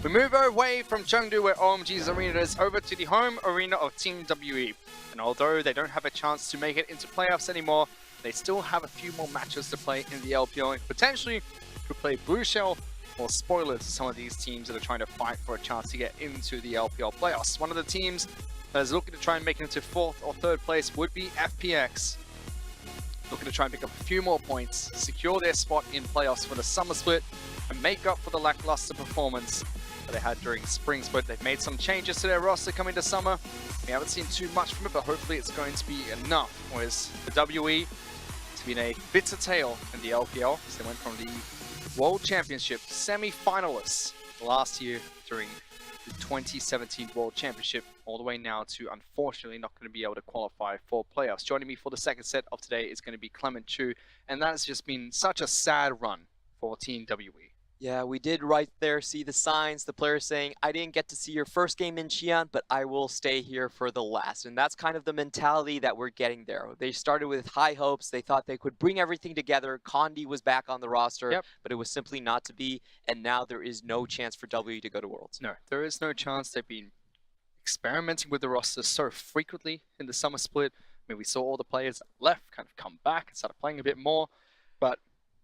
We move away from Chengdu, where OMG's arena is, over to the home arena of Team WE. And although they don't have a chance to make it into playoffs anymore, they still have a few more matches to play in the LPL, and potentially could play Blue Shell or spoiler to some of these teams that are trying to fight for a chance to get into the LPL playoffs. One of the teams that is looking to try and make it into 4th or 3rd place would be FPX. Looking to try and pick up a few more points, secure their spot in playoffs for the summer split, and make up for the lackluster performance that they had during spring split. They've made some changes to their roster coming to summer. We haven't seen too much from it, but hopefully it's going to be enough. Whereas the WE, it's been a bitter tale in the LPL, as they went from the World Championship semi-finalists last year during the 2017 World Championship, all the way now to, unfortunately, not going to be able to qualify for playoffs. Joining me for the second set of today is going to be Clement Chu, and that has just been such a sad run for Team WE. Yeah, we did right there see the signs, the players saying, I didn't get to see your first game in Xi'an, but I will stay here for the last. And that's kind of the mentality that we're getting there. They started with high hopes. They thought they could bring everything together. Condi was back on the roster, but it was simply not to be. And now there is no chance for W to go to Worlds. No, there is no chance. They've been experimenting with the roster so frequently in the summer split. I mean, we saw all the players that left kind of come back and started playing a bit more, but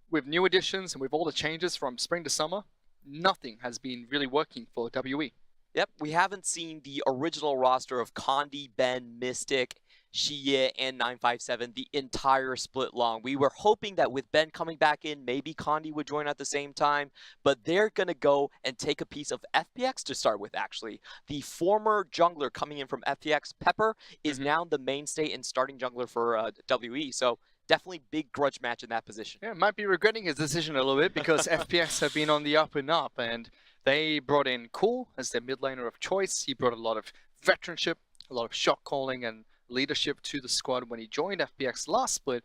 with new additions and with all the changes from spring to summer, nothing has been really working for WE. Yep, we haven't seen the original roster of Condi, Ben, Mystic, Xie, and 957 the entire split long. We were hoping that with Ben coming back in, maybe Condi would join at the same time, but they're going to go and take a piece of FPX to start with, actually. The former jungler coming in from FPX, Pepper, is now the mainstay and starting jungler for WE, so definitely big grudge match in that position. Yeah, might be regretting his decision a little bit because FPX have been on the up and up, and they brought in Cool as their mid laner of choice. He brought a lot of veteranship, a lot of shot calling and leadership to the squad when he joined FPX last split,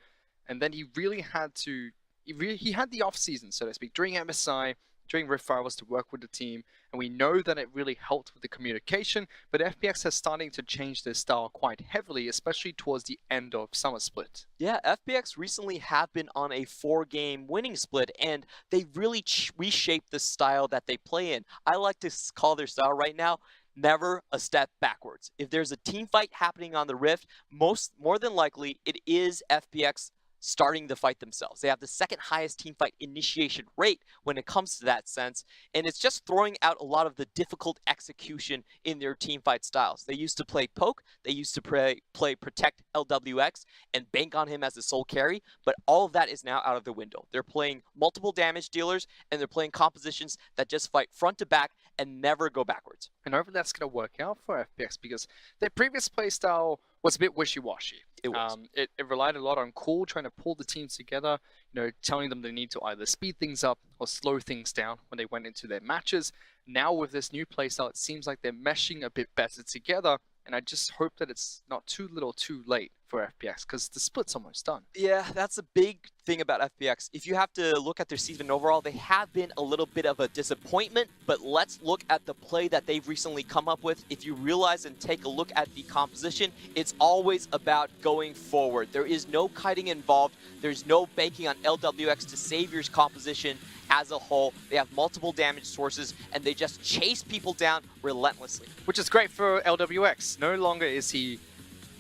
and then he really had to, he had the off season, so to speak, during MSI, during Rift Rivals to work with the team, and we know that it really helped with the communication, but FPX has starting to change their style quite heavily, especially towards the end of Summer Split. Yeah, FPX recently have been on a 4-game winning split, and they really reshaped the style that they play in. I like to call their style right now, never a step backwards. If there's a team fight happening on the Rift, more than likely it is FPX starting the fight themselves. They have the second highest team fight initiation rate when it comes to that sense, and it's just throwing out a lot of the difficult execution in their team fight styles. They used to play poke, they used to play protect LWX and bank on him as the sole carry, but all of that is now out of the window. They're playing multiple damage dealers, and they're playing compositions that just fight front to back and never go backwards. And hopefully that's going to work out for FPX, because their previous playstyle was a bit wishy-washy. It was. It relied a lot on Cool trying to pull the teams together, you know, telling them they need to either speed things up or slow things down when they went into their matches. Now with this new playstyle, it seems like they're meshing a bit better together, and I just hope that it's not too little too late for FPX, because the split's almost done. Yeah, that's a big thing about FPX. If you have to look at their season overall, they have been a little bit of a disappointment, but let's look at the play that they've recently come up with. If you realize and take a look at the composition, it's always about going forward. There is no kiting involved. There's no banking on LWX to save your composition as a whole. They have multiple damage sources, and they just chase people down relentlessly. Which is great for LWX. No longer is he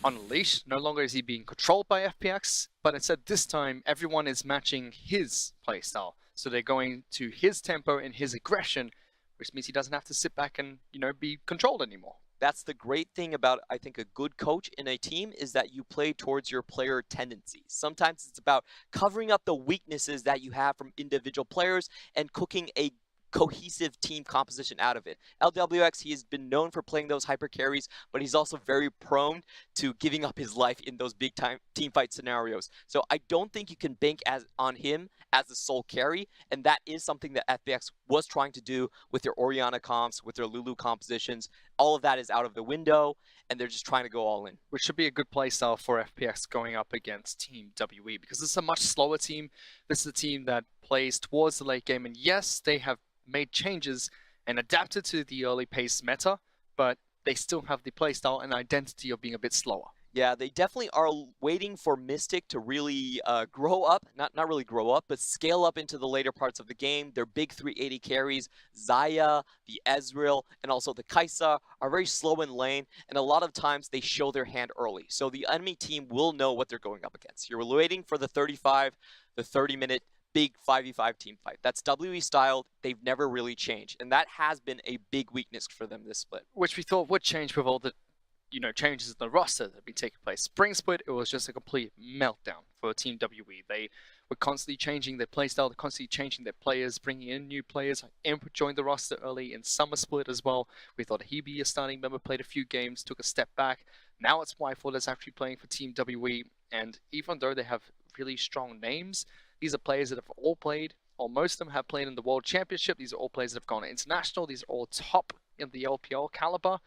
unleashed, no longer is he being controlled by FPX, but instead this time everyone is matching his playstyle. So they're going to his tempo and his aggression, which means he doesn't have to sit back and, you know, be controlled anymore. That's the great thing about, I think, a good coach in a team, is that you play towards your player tendencies. Sometimes it's about covering up the weaknesses that you have from individual players and cooking a cohesive team composition out of it. LWX, he has been known for playing those hyper carries, but he's also very prone to giving up his life in those big time team fight scenarios. So I don't think you can bank on him as the sole carry, and that is something that FPX was trying to do with their Orianna comps, with their Lulu compositions. All of that is out of the window, and they're just trying to go all in. Which should be a good playstyle for FPX going up against Team WE, because this is a much slower team. This is a team that plays towards the late game, and yes, they have made changes and adapted to the early pace meta, but they still have the playstyle and identity of being a bit slower. Yeah, they definitely are waiting for Mystic to really grow up. Not really grow up, but scale up into the later parts of the game. Their big 380 carries, Zaya, the Ezreal, and also the Kaisa are very slow in lane, and a lot of times they show their hand early. So the enemy team will know what they're going up against. You're waiting for the 30-minute big 5v5 team fight. That's WE style. They've never really changed, and that has been a big weakness for them this split. Which we thought would change with all the changes in the roster that have been taking place. Spring Split, it was just a complete meltdown for Team WE. They were constantly changing their playstyle, they're constantly changing their players, bringing in new players. Imp joined the roster early in Summer Split as well. We thought he'd be a starting member, played a few games, took a step back. Now it's Whitefoot that's actually playing for Team WE, and even though they have really strong names, these are players that have all played, or most of them have played in the World Championship. These are all players that have gone international. These are all top in the LPL caliber.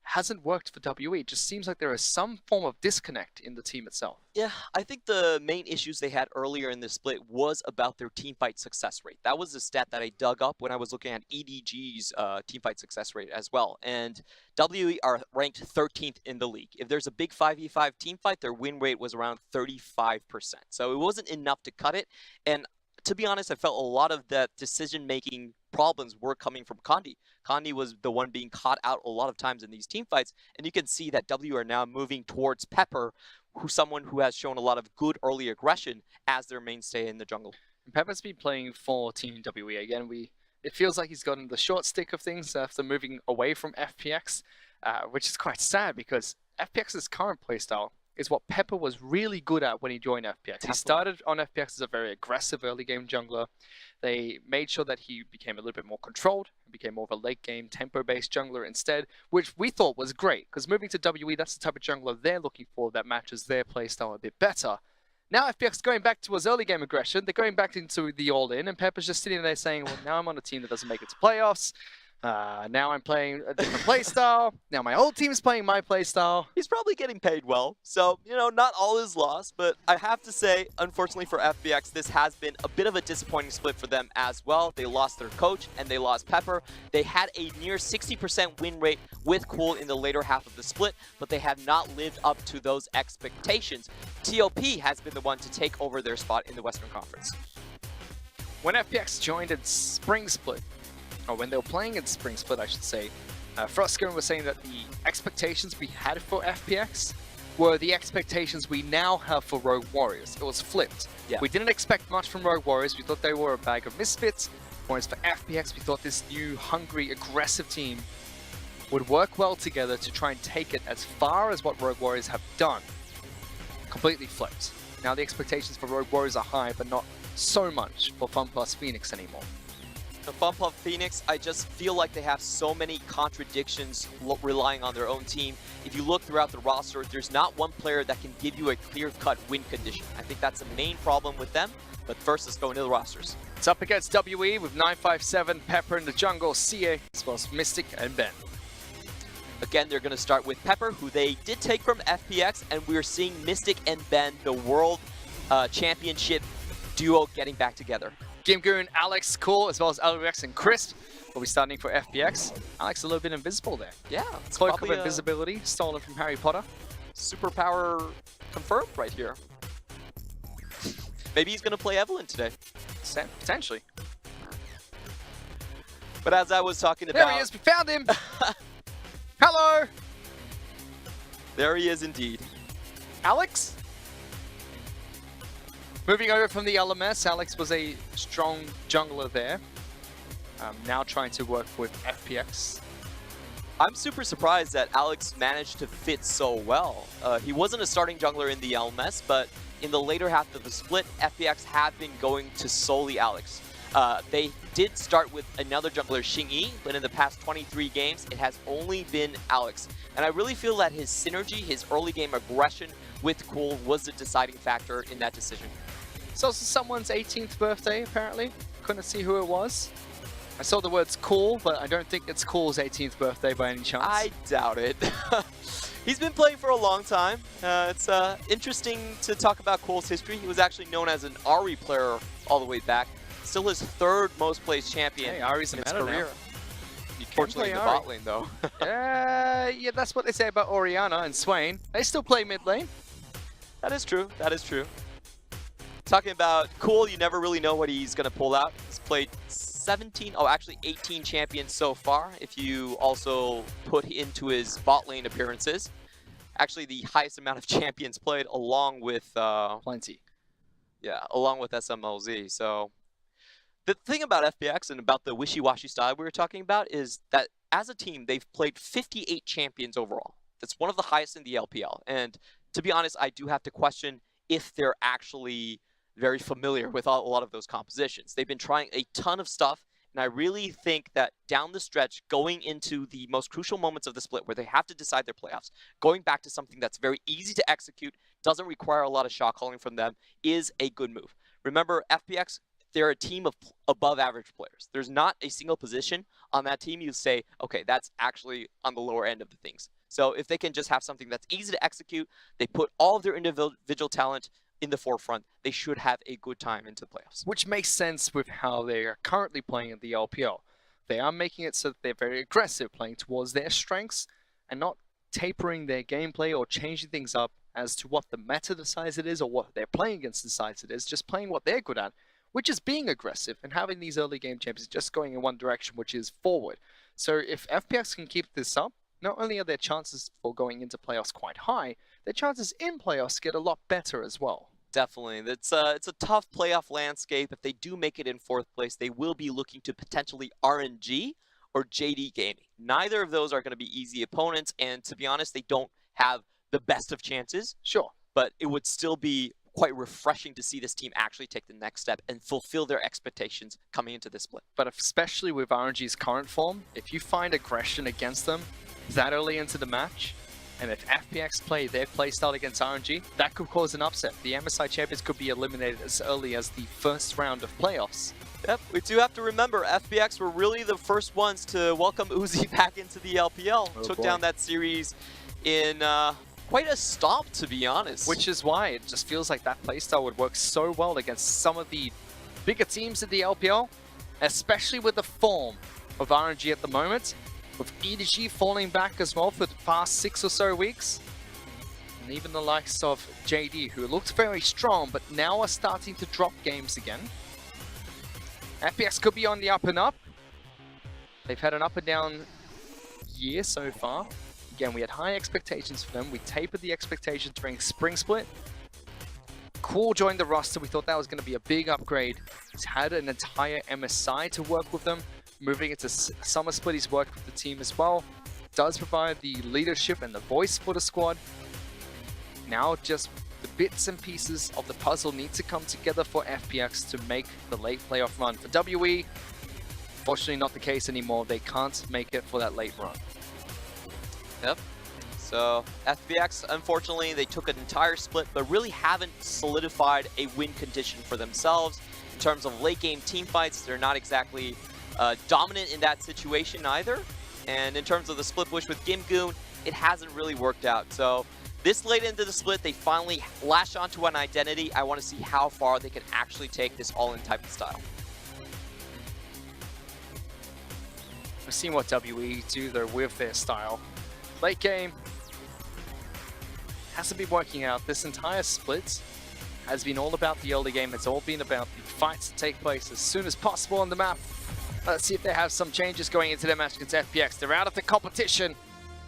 Hasn't worked for WE. It just seems like there is some form of disconnect in the team itself. Yeah, I think the main issues they had earlier in this split was about their teamfight success rate. That was a stat that I dug up when I was looking at EDG's teamfight success rate as well. And WE are ranked 13th in the league. If there's a big 5v5 teamfight, their win rate was around 35%. So it wasn't enough to cut it. And to be honest, I felt a lot of that decision-making problems were coming from Condi. Condi was the one being caught out a lot of times in these team fights, and you can see that W are now moving towards Pepper, someone who has shown a lot of good early aggression as their mainstay in the jungle. And Pepper's been playing for Team WE again. It feels like he's gotten the short stick of things after moving away from FPX, which is quite sad because FPX's current playstyle is what Pepper was really good at when he joined FPX. He started on FPX as a very aggressive early game jungler. They made sure that he became a little bit more controlled, became more of a late game tempo-based jungler instead, which we thought was great, because moving to WE, that's the type of jungler they're looking for that matches their playstyle a bit better. Now FPX is going back to his early game aggression, they're going back into the all-in, and Pepper's just sitting there saying, well, now I'm on a team that doesn't make it to playoffs. Now I'm playing a different playstyle. Now my old team's playing my playstyle. He's probably getting paid well, so, not all is lost, but I have to say, unfortunately for FPX, this has been a bit of a disappointing split for them as well. They lost their coach, and they lost Pepper. They had a near 60% win rate with Cool in the later half of the split, but they have not lived up to those expectations. TOP has been the one to take over their spot in the Western Conference. When FPX joined its Spring Split, or when they were playing in Spring Split, I should say, Frosco was saying that the expectations we had for FPX were the expectations we now have for Rogue Warriors. It was flipped. Yeah. We didn't expect much from Rogue Warriors. We thought they were a bag of misfits. Whereas for FPX, we thought this new, hungry, aggressive team would work well together to try and take it as far as what Rogue Warriors have done. Completely flipped. Now the expectations for Rogue Warriors are high, but not so much for FunPlus Phoenix anymore. The FunPlus Phoenix, I just feel like they have so many contradictions relying on their own team. If you look throughout the roster, there's not one player that can give you a clear-cut win condition. I think that's the main problem with them. But first, let's go into the rosters. It's up against WE with 957, Pepper in the jungle, CA, as well as Mystic and Ben. Again, they're going to start with Pepper, who they did take from FPX, and we're seeing Mystic and Ben, the World Championship duo, getting back together. Gimgoon, Alex, Cool, as well as LPX and Crisp will be starting for FPX. Alex a little bit invisible there. Yeah. It's Cloak of invisibility, stolen from Harry Potter. Superpower confirmed right here. Maybe he's going to play Evelyn today. Potentially. But as I was talking about... There he is, we found him! Hello! There he is indeed. Alex? Moving over from the LMS, Alex was a strong jungler there. Now trying to work with FPX. I'm super surprised that Alex managed to fit so well. He wasn't a starting jungler in the LMS, but in the later half of the split, FPX have been going to solely Alex. They did start with another jungler, Xingyi, but in the past 23 games, it has only been Alex. And I really feel that his synergy, his early game aggression with Cool was the deciding factor in that decision. It's also someone's 18th birthday, apparently. Couldn't see who it was. I saw the words Cool, but I don't think it's Cool's 18th birthday by any chance. I doubt it. He's been playing for a long time. It's interesting to talk about Cool's history. He was actually known as an Ahri player all the way back. Still his third most played champion Ahri's in his career. career. You can Fortunately, play in the bot lane, though. yeah, that's what they say about Orianna and Swain. They still play mid lane. That is true. That is true. Talking about cool, you never really know what he's going to pull out. He's played 18 champions so far, if you also put into his bot lane appearances. Actually, the highest amount of champions played along with... Plenty. Yeah, along with SMLZ. So the thing about FPX and about the wishy-washy style we were talking about is that as a team, they've played 58 champions overall. That's one of the highest in the LPL. And to be honest, I do have to question if they're actually very familiar with a lot of those compositions. They've been trying a ton of stuff, and I really think that down the stretch, going into the most crucial moments of the split where they have to decide their playoffs, going back to something that's very easy to execute, doesn't require a lot of shot calling from them, is a good move. Remember, FPX, they're a team of above average players. There's not a single position on that team you say, okay, that's actually on the lower end of the things. So if they can just have something that's easy to execute, they put all of their individual talent in the forefront, they should have a good time into the playoffs. Which makes sense with how they are currently playing in the LPL. They are making it so that they're very aggressive, playing towards their strengths and not tapering their gameplay or changing things up as to what the meta decides it is or what they're playing against decides it is, just playing what they're good at, which is being aggressive and having these early game champions just going in one direction, which is forward. So if FPX can keep this up, not only are their chances for going into playoffs quite high, their chances in playoffs get a lot better as well. Definitely. It's a tough playoff landscape. If they do make it in 4th place, they will be looking to potentially RNG or JD Gaming. Neither of those are going to be easy opponents, and to be honest, they don't have the best of chances. Sure. But it would still be quite refreshing to see this team actually take the next step and fulfill their expectations coming into this split. But especially with RNG's current form, if you find aggression against them that early into the match, and if FPX play their playstyle against RNG, that could cause an upset. The MSI champions could be eliminated as early as the first round of playoffs. Yep, we do have to remember, FPX were really the first ones to welcome Uzi back into the LPL. Took down that series in quite a stomp, to be honest. Which is why it just feels like that playstyle would work so well against some of the bigger teams in the LPL, especially with the form of RNG at the moment. With EDG falling back as well for the past 6 or so weeks. And even the likes of JD, who looked very strong, but now are starting to drop games again. FPX could be on the up and up. They've had an up and down year so far. Again, we had high expectations for them. We tapered the expectations during Spring Split. Cool joined the roster. We thought that was going to be a big upgrade. He's had an entire MSI to work with them. Moving into Summer Split, he's worked with the team as well. Does provide the leadership and the voice for the squad. Now just the bits and pieces of the puzzle need to come together for FPX to make the late playoff run. For WE, fortunately not the case anymore. They can't make it for that late run. Yep. So FPX, unfortunately, they took an entire split, but really haven't solidified a win condition for themselves. In terms of late game team fights, they're not exactly dominant in that situation either. And in terms of the split push with Gimgoon, it hasn't really worked out. So this late into the split, they finally lash onto an identity. I want to see how far they can actually take this all-in type of style. We've seen what WE do though with their style. Late game hasn't been working out. This entire split has been all about the early game. It's all been about the fights that take place as soon as possible on the map. Let's see if they have some changes going into their match against FPX. They're out of the competition.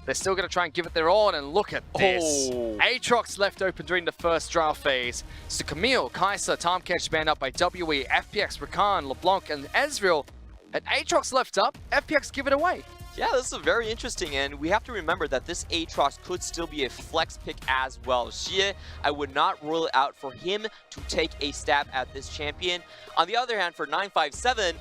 They're still going to try and give it their all, and look at this. Oh. Aatrox left open during the first draft phase. So Camille, Kaiser, Tomcatch banned up by WE, FPX, Rakan, LeBlanc, and Ezreal. And Aatrox left up, FPX give it away. Yeah, this is very interesting, and we have to remember that this Aatrox could still be a flex pick as well. Xie, I would not rule it out for him to take a stab at this champion. On the other hand, for 957,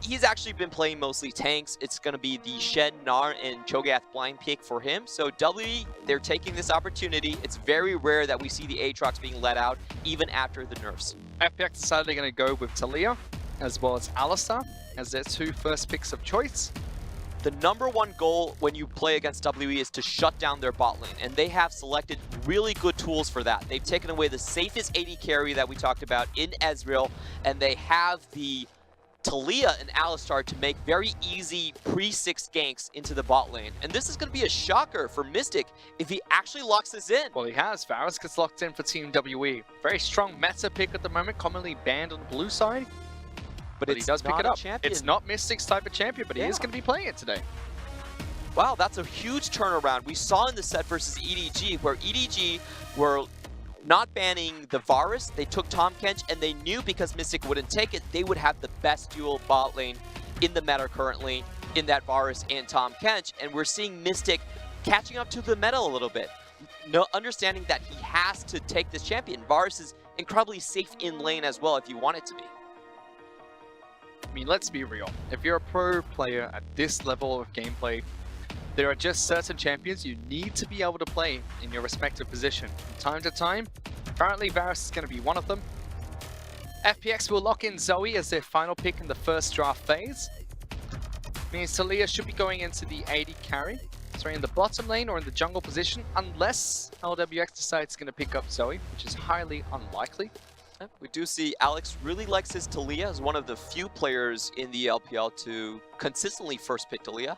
he's actually been playing mostly tanks. It's going to be the Shen, Gnar, and Cho'Gath blind pick for him. So WE, they're taking this opportunity. It's very rare that we see the Aatrox being let out, even after the nerfs. FPX decided they're going to go with Talia, as well as Alistar, as their 2 first picks of choice. The #1 goal when you play against WE is to shut down their bot lane, and they have selected really good tools for that. They've taken away the safest AD carry that we talked about in Ezreal, and they have the Taliyah and Alistar to make very easy pre-6 ganks into the bot lane. And this is going to be a shocker for Mystic if he actually locks this in. Well, he has. Varus gets locked in for Team WE. Very strong meta pick at the moment, commonly banned on the blue side. But he does pick it up. It's not Mystic's type of champion, but he is going to be playing it today. Wow, that's a huge turnaround. We saw in the set versus EDG, where EDG were not banning the Varus, they took Tahm Kench, and they knew because Mystic wouldn't take it, they would have the best dual bot lane in the meta currently, in that Varus and Tahm Kench, and we're seeing Mystic catching up to the meta a little bit. Understanding that he has to take this champion. Varus is incredibly safe in lane as well if you want it to be. I mean, let's be real. If you're a pro player at this level of gameplay, there are just certain champions you need to be able to play in your respective position from time to time. Currently, Varus is going to be one of them. FPX will lock in Zoe as their final pick in the first draft phase. Means Taliyah should be going into the AD carry, sorry, in the bottom lane or in the jungle position, unless LWX decides it's going to pick up Zoe, which is highly unlikely. We do see Alex really likes his Taliyah as one of the few players in the LPL to consistently first pick Taliyah.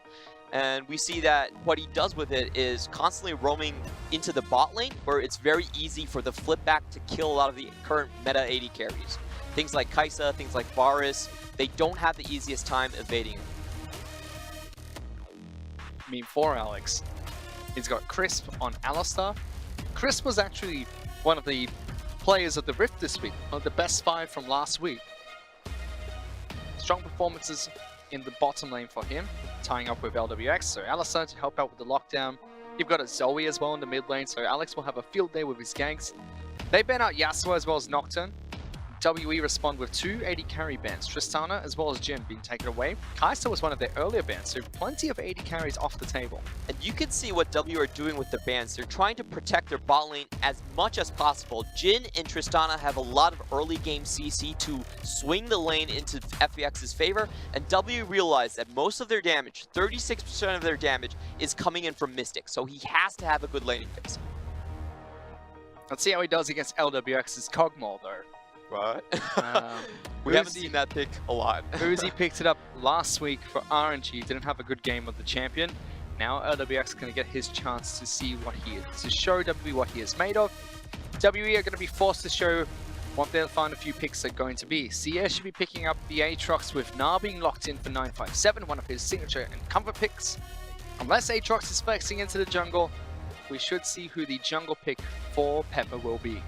And we see that what he does with it is constantly roaming into the bot lane, where it's very easy for the flip back to kill a lot of the current meta AD carries. Things like Kai'Sa, things like Varus, they don't have the easiest time evading it. I mean, for Alex, he's got Crisp on Alistar. Crisp was actually one of the players of the Rift this week, one of the best 5 from last week. Strong performances in the bottom lane for him, tying up with LWX, so Alistar to help out with the lockdown. You've got a Zoe as well in the mid lane, so Alex will have a field day with his ganks. They ban out Yasuo as well as Nocturne. WE respond with 2 AD carry bans, Tristana as well as Jhin being taken away. Kai'Sa was one of their earlier bans, so plenty of AD carries off the table. And you can see what W are doing with the bans. They're trying to protect their bot lane as much as possible. Jhin and Tristana have a lot of early game CC to swing the lane into FPX's favor, and W realized that most of their damage, 36% of their damage, is coming in from Mystic, so he has to have a good laning phase. Let's see how he does against LWX's Kog'Maw though. What? We haven't seen that pick a lot. Uzi picked it up last week for RNG, didn't have a good game of the champion. Now LWX is going to get his chance to see what he is, to show WE what he is made of. WE are going to be forced to show what their final few picks are going to be. CS should be picking up the Aatrox with Gnar being locked in for 957, one of his signature and comfort picks. Unless Aatrox is flexing into the jungle, we should see who the jungle pick for Pepper will be.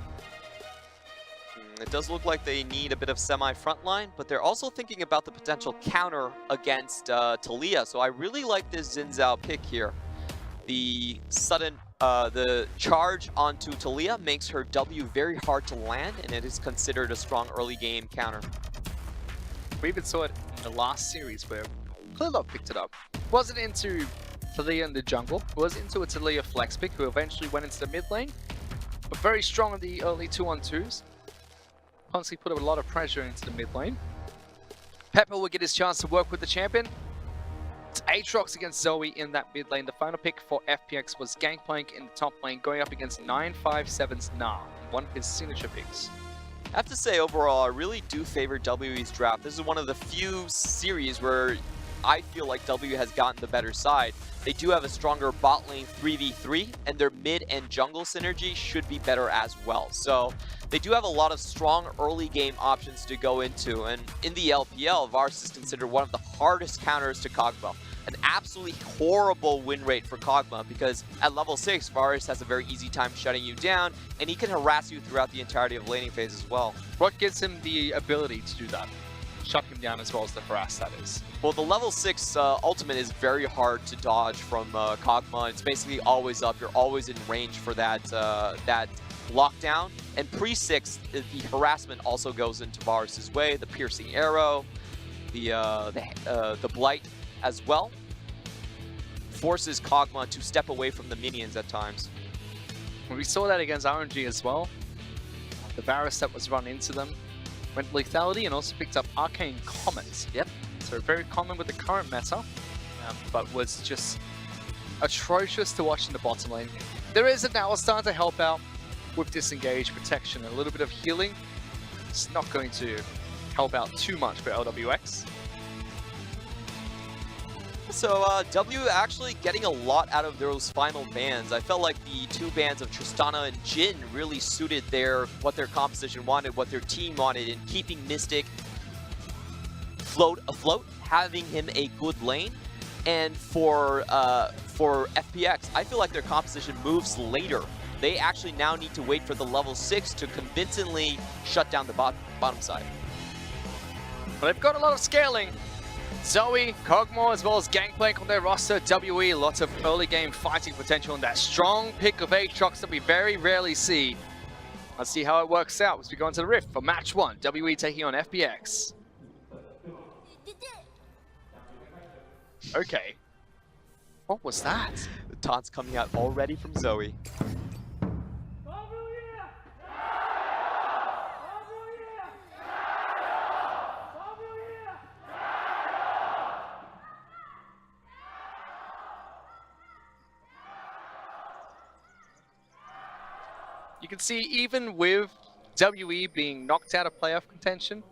It does look like they need a bit of semi-frontline, but they're also thinking about the potential counter against Taliyah. So I really like this Xin Zhao pick here. The sudden, the charge onto Taliyah makes her W very hard to land, and it is considered a strong early game counter. We even saw it in the last series where Clearlove picked it up. Wasn't into Taliyah in the jungle, was into a Taliyah flex pick who eventually went into the mid lane, but very strong in the early 2-on-2s. Constantly put a lot of pressure into the mid lane. Pepper will get his chance to work with the champion. It's Aatrox against Zoe in that mid lane. The final pick for FPX was Gangplank in the top lane, going up against 957's Gnar, one of his signature picks. I have to say, overall, I really do favor WE's draft. This is one of the few series where I feel like W has gotten the better side. They do have a stronger bot lane 3v3, and their mid and jungle synergy should be better as well. So they do have a lot of strong early game options to go into. And in the LPL, Varus is considered one of the hardest counters to Kog'Maw. An absolutely horrible win rate for Kog'Maw, because at level 6, Varus has a very easy time shutting you down, and he can harass you throughout the entirety of laning phase as well. What gives him the ability to do that? Shut him down as well as the harass, that is. Well, the level 6 ultimate is very hard to dodge from Kog'Maw. It's basically always up. You're always in range for that that lockdown. And pre-6, the harassment also goes into Varus' way. The piercing arrow, the blight as well, forces Kog'Maw to step away from the minions at times. We saw that against RNG as well. The Varus that was run into them went lethality and also picked up Arcane Comet. Yep. So very common with the current meta, but was just atrocious to watch in the bottom lane. There is an Alistar to help out with disengage, protection, and a little bit of healing. It's not going to help out too much for LWX. So W actually getting a lot out of those final bans. I felt like the 2 bans of Tristana and Jhin really suited what their composition wanted, what their team wanted, in keeping Mystic afloat, having him a good lane. And for FPX, I feel like their composition moves later. They actually now need to wait for the level 6 to convincingly shut down the bottom side. But they've got a lot of scaling. Zoe, Kog'Maw, as well as Gangplank on their roster. WE, lots of early game fighting potential, and that strong pick of Aatrox that we very rarely see. Let's see how it works out as we go into the Rift for match 1. WE taking on FPX. Okay. What was that? The taunts coming out already from Zoe. You can see even with WE being knocked out of playoff contention,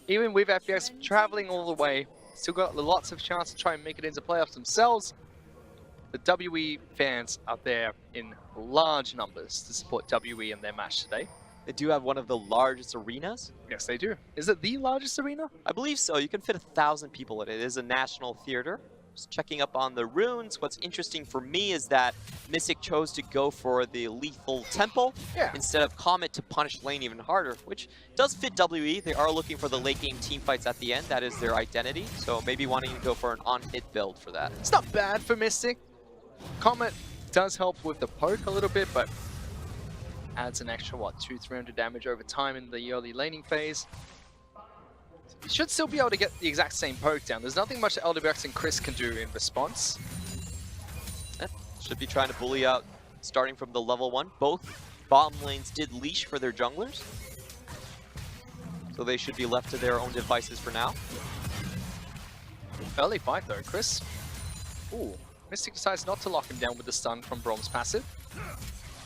even with FPX traveling all the way, still got lots of chance to try and make it into playoffs themselves. The WE fans are there in large numbers to support WE in their match today. They do have one of the largest arenas. Yes, they do. Is it the largest arena? I believe so. You can fit 1,000 people in it. It is a national theater. Just checking up on the runes. What's interesting for me is that Mystic chose to go for the lethal temple instead of Comet to punish lane even harder, which does fit WE. They are looking for the late game team fights at the end. That is their identity. So maybe wanting to go for an on-hit build for that. It's not bad for Mystic. Comet does help with the poke a little bit, but adds an extra, what, 200-300 damage over time in the early laning phase. You should still be able to get the exact same poke down. There's nothing much that LWX and Chris can do in response. Should be trying to bully out starting from the level 1. Both bottom lanes did leash for their junglers, so they should be left to their own devices for now. Early fight though, Chris. Ooh, Mystic decides not to lock him down with the stun from Brom's passive.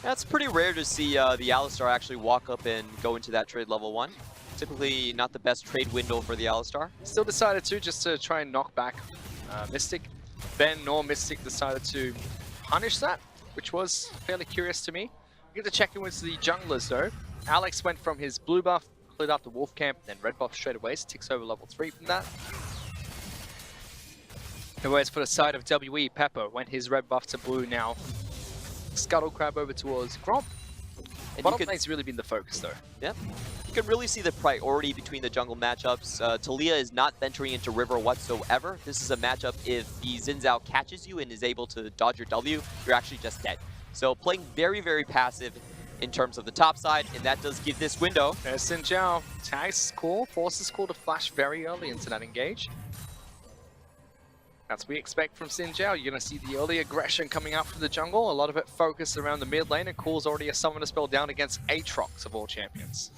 That's pretty rare to see the Alistar actually walk up and go into that trade level 1. Typically not the best trade window for the Alistar. Still decided to, just to try and knock back Mystic. Ben nor Mystic decided to punish that, which was fairly curious to me. We get to check in with the junglers though. Alex went from his blue buff, cleared up the Wolf Camp, then red buff straight away, so ticks over level 3 from that. Whereas for the side of WE, Pepper went his red buff to blue now. Scuttle Crab over towards Gromp. And bottom lane's really been the focus though. Yeah. You can really see the priority between the jungle matchups. Talia is not venturing into River whatsoever. This is a matchup if the Xin Zhao catches you and is able to dodge your W, you're actually just dead. So playing very, very passive in terms of the top side, and that does give this window. There's Xin Zhao. Tags Core, forces Core to flash very early into that engage. That's what we expect from Xin Zhao. You're going to see the early aggression coming out from the jungle. A lot of it focused around the mid lane, and Cool's already a summoner spell down against Aatrox of all champions.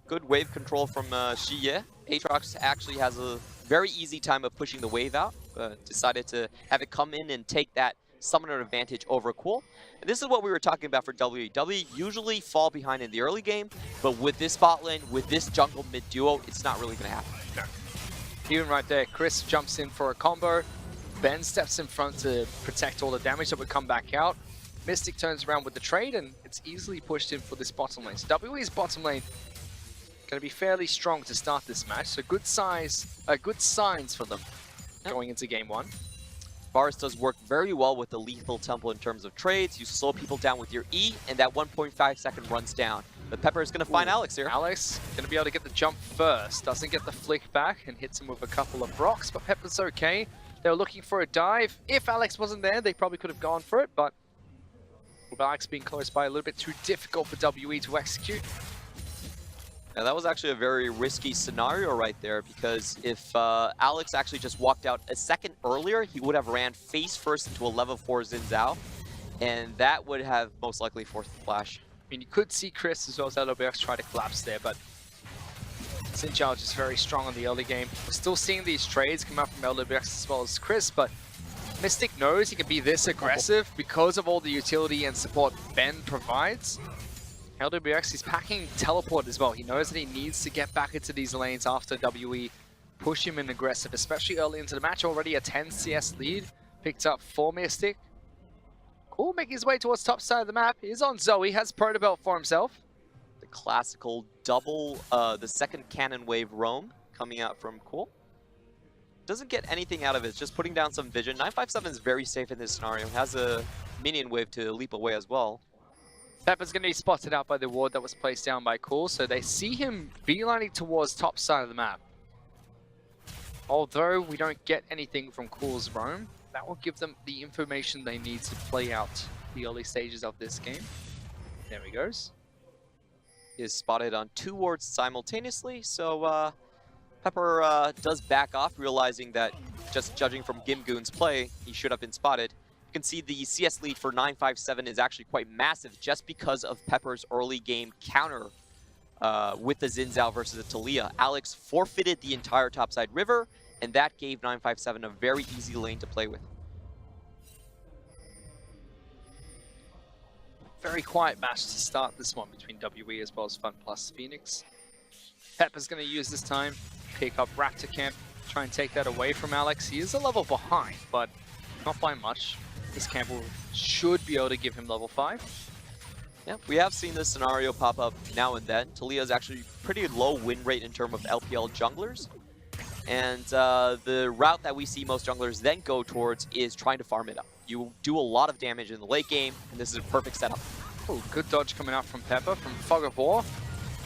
Good wave control from Shiye. Aatrox actually has a very easy time of pushing the wave out, but decided to have it come in and take that summoner advantage over Cool. And this is what we were talking about for W. W usually fall behind in the early game, but with this bot lane, with this jungle mid duo, it's not really going to happen. No. Even right there, Chris jumps in for a combo. Ben steps in front to protect all the damage that would come back out. Mystic turns around with the trade, and it's easily pushed in for this bottom lane. So WE's bottom lane going to be fairly strong to start this match. So good signs for them going into game 1. Varus does work very well with the lethal temple in terms of trades. You slow people down with your E, and that 1.5 second runs down. But Pepper is going to find Alex here. Alex going to be able to get the jump first. Doesn't get the flick back and hits him with a couple of rocks, but Pepper's okay. They were looking for a dive. If Alex wasn't there, they probably could have gone for it, but with Alex being close by, a little bit too difficult for WE to execute. Now that was actually a very risky scenario right there, because if Alex actually just walked out a second earlier, he would have ran face first into a level 4 Xin Zhao, and that would have most likely forced the flash. I mean, you could see Chris as well as LPX try to collapse there, but Xin Zhao just very strong in the early game. We're still seeing these trades come out from LPX as well as Chris, but Mystic knows he can be this aggressive because of all the utility and support Ben provides. LWX is packing teleport as well. He knows that he needs to get back into these lanes after WE push him in aggressive, especially early into the match. Already a 10 CS lead. Picked up 4 Mystic. Cool, making his way towards top side of the map. He's on Zoe, has Proto Belt for himself. The classical double, the second cannon wave roam coming out from Cool. Doesn't get anything out of it, just putting down some vision. 957 is very safe in this scenario. Has a minion wave to leap away as well. Pepper's going to be spotted out by the ward that was placed down by Cool, so they see him beelining towards top side of the map. Although we don't get anything from Cool's roam, that will give them the information they need to play out the early stages of this game. There he goes. He is spotted on 2 wards simultaneously, so Pepper does back off, realizing that just judging from Gimgoon's play, he should have been spotted. You can see the CS lead for 957 is actually quite massive just because of Pepper's early game counter with the Xin Zhao versus the Taliyah. Alex forfeited the entire topside river, and that gave 957 a very easy lane to play with. Very quiet match to start this one between WE as well as FunPlus Phoenix. Pepper's going to use this time, pick up Raptor Camp, try and take that away from Alex. He is a level behind, but not by much. This camp should be able to give him level 5. Yeah, we have seen this scenario pop up now and then. Taliyah is actually pretty low win rate in terms of LPL junglers. And the route that we see most junglers then go towards is trying to farm it up. You do a lot of damage in the late game, and this is a perfect setup. Oh, good dodge coming out from Pepper, from Fog of War.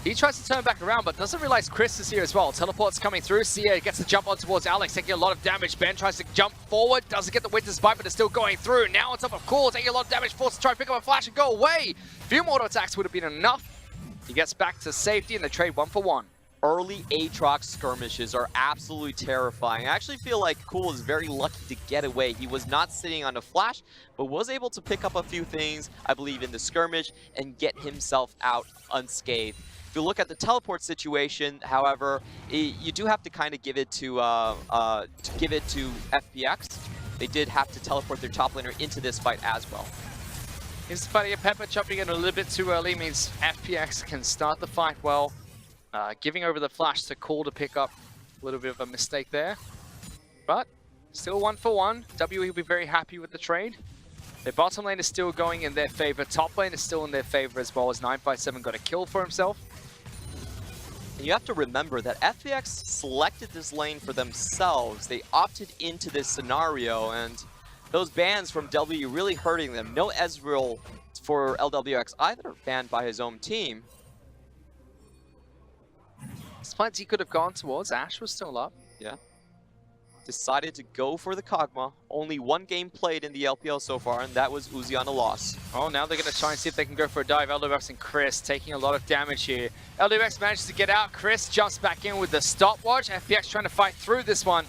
He tries to turn back around, but doesn't realize Chris is here as well. Teleport's coming through. Sia gets the jump on towards Alex, taking a lot of damage. Ben tries to jump forward, doesn't get the Winter's Bite, but it's still going through. Now on top of Cool, taking a lot of damage, forced to try and pick up a flash and go away. Few more attacks would have been enough. He gets back to safety in the trade 1-for-1. Early Aatrox skirmishes are absolutely terrifying. I actually feel like Cool is very lucky to get away. He was not sitting on a flash, but was able to pick up a few things, I believe, in the skirmish and get himself out unscathed. If you look at the teleport situation, however, you do have to kind of give it to FPX. They did have to teleport their top laner into this fight as well. Here's the fight here. Pepper jumping in a little bit too early means FPX can start the fight well. Giving over the flash to Cool to pick up a little bit of a mistake there. But still 1-for-1. WE will be very happy with the trade. Their bottom lane is still going in their favor. Top lane is still in their favor as well, as 957 got a kill for himself. And you have to remember that FPX selected this lane for themselves. They opted into this scenario, and those bans from W really hurting them. No Ezreal for LWX either, banned by his own team. Plenty could have gone towards. Ashe was still up. Yeah. Decided to go for the Kog'Maw. Only 1 game played in the LPL so far, and that was Uzi on a loss. Oh, now they're going to try and see if they can go for a dive. LWX and Chris taking a lot of damage here. LWX manages to get out. Chris jumps back in with the stopwatch. FPX trying to fight through this one.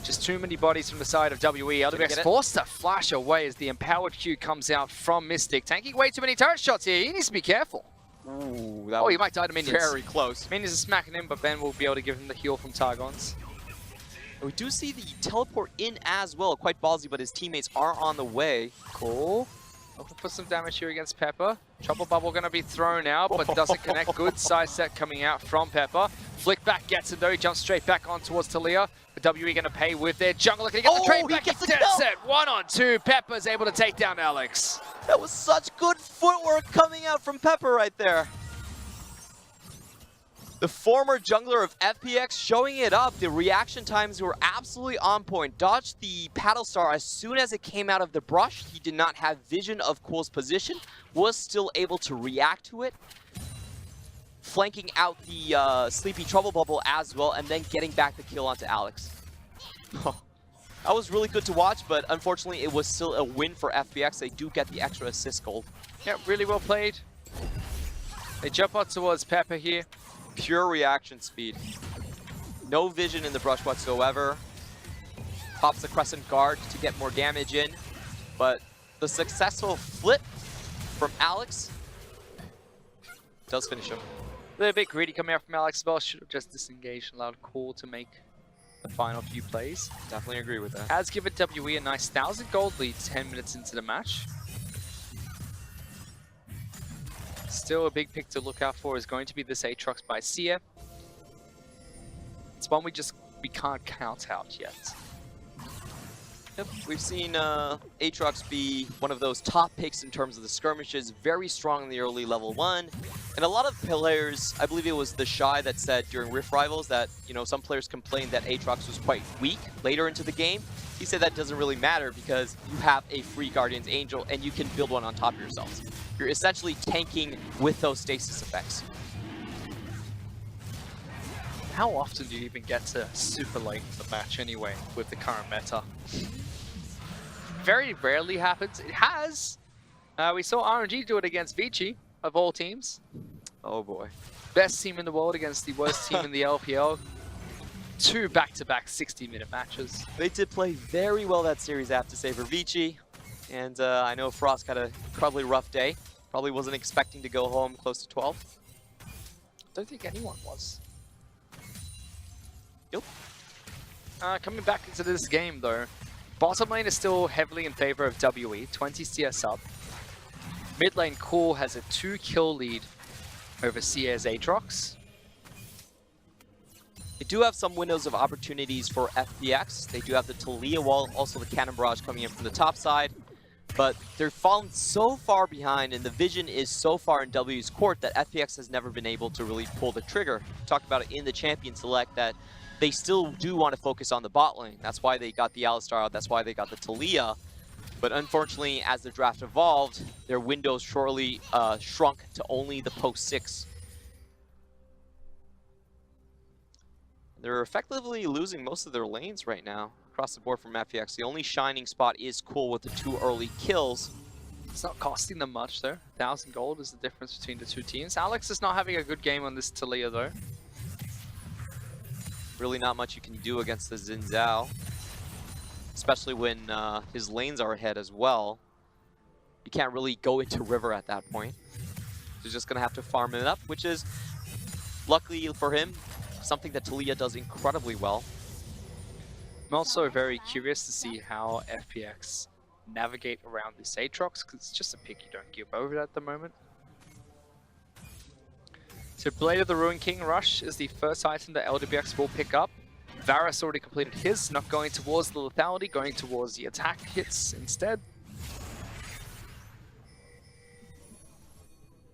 Just too many bodies from the side of WE. LWX forced to flash away as the empowered Q comes out from Mystic. Taking way too many turret shots here. He needs to be careful. Ooh, oh, he might die to minions. Very close. Minions are smacking him, but Ben will be able to give him the heal from Targons. We do see the teleport in as well. Quite ballsy, but his teammates are on the way. Cool. Looking for some damage here against Pepper. Trouble Bubble going to be thrown out, but doesn't connect. Good side set coming out from Pepper. Flick back gets it though. He jumps straight back on towards Taliyah. But WE going to pay with their jungle. Looking to get the trade back. Gets dead set. 1-on-2. Pepper's able to take down Alex. That was such good footwork coming out from Pepper right there. The former jungler of FPX showing it up. The reaction times were absolutely on point. Dodged the paddle star as soon as it came out of the brush. He did not have vision of Cool's position. Was still able to react to it. Flanking out the Sleepy Trouble Bubble as well, and then getting back the kill onto Alex. That was really good to watch, but unfortunately it was still a win for FPX. They do get the extra assist gold. Yeah, really well played. They jump out towards Pepper here. Pure reaction speed. No vision in the brush whatsoever. Pops the Crescent Guard to get more damage in. But the successful flip from Alex does finish him. A little bit greedy coming out from Alex as well. Should have just disengaged and allowed Cool to make the final few plays. Definitely agree with that. Has given WE a nice 1,000 gold lead 10 minutes into the match. still a big pick to look out for is going to be this Aatrox by Sia. It's one we can't count out yet. Yep, we've seen Aatrox be one of those top picks in terms of the skirmishes, very strong in the early level 1. And a lot of players, I believe it was the Shy that said during Rift Rivals that, you know, some players complained that Aatrox was quite weak later into the game. He said that doesn't really matter because you have a free Guardian's Angel and you can build one on top of yourselves. You're essentially tanking with those stasis effects. How often do you even get to super late in the match anyway with the current meta? Very rarely happens. It has. We saw RNG do it against Vici, of all teams. Oh boy. Best team in the world against the worst team in the LPL. 2 back-to-back 60-minute matches. They did play very well that series, I have to say, for Vici. And I know Frost had a probably rough day. Probably wasn't expecting to go home close to 12. Don't think anyone was. Nope. Coming back into this game, though, bottom lane is still heavily in favor of WE, 20 CS up. Mid lane Cool has a 2-kill lead over CA's Aatrox. They do have some windows of opportunities for FPX. They do have the Talia wall, also the Cannon Barrage coming in from the top side. But they're fallen so far behind, and the vision is so far in W's court that FPX has never been able to really pull the trigger. We talked about it in the Champion Select that they still do want to focus on the bot lane. That's why they got the Alistar out, that's why they got the Talia. But unfortunately, as the draft evolved, their windows surely shrunk to only the post 6. They're effectively losing most of their lanes right now across the board from FPX. The only shining spot is Cool with the 2 early kills. It's not costing them much though. 1,000 gold is the difference between the two teams. Alex is not having a good game on this Talia though. Really not much you can do against the Xin Zhao. Especially when his lanes are ahead as well. You can't really go into River at that point. He's just going to have to farm it up, which is, luckily for him, something that Talia does incredibly well. I'm also very curious to see how FPX navigate around this Aatrox, because it's just a pick you don't give over at the moment. So Blade of the Ruin King Rush is the first item that LWX will pick up. Varus already completed his, not going towards the lethality, going towards the attack hits instead.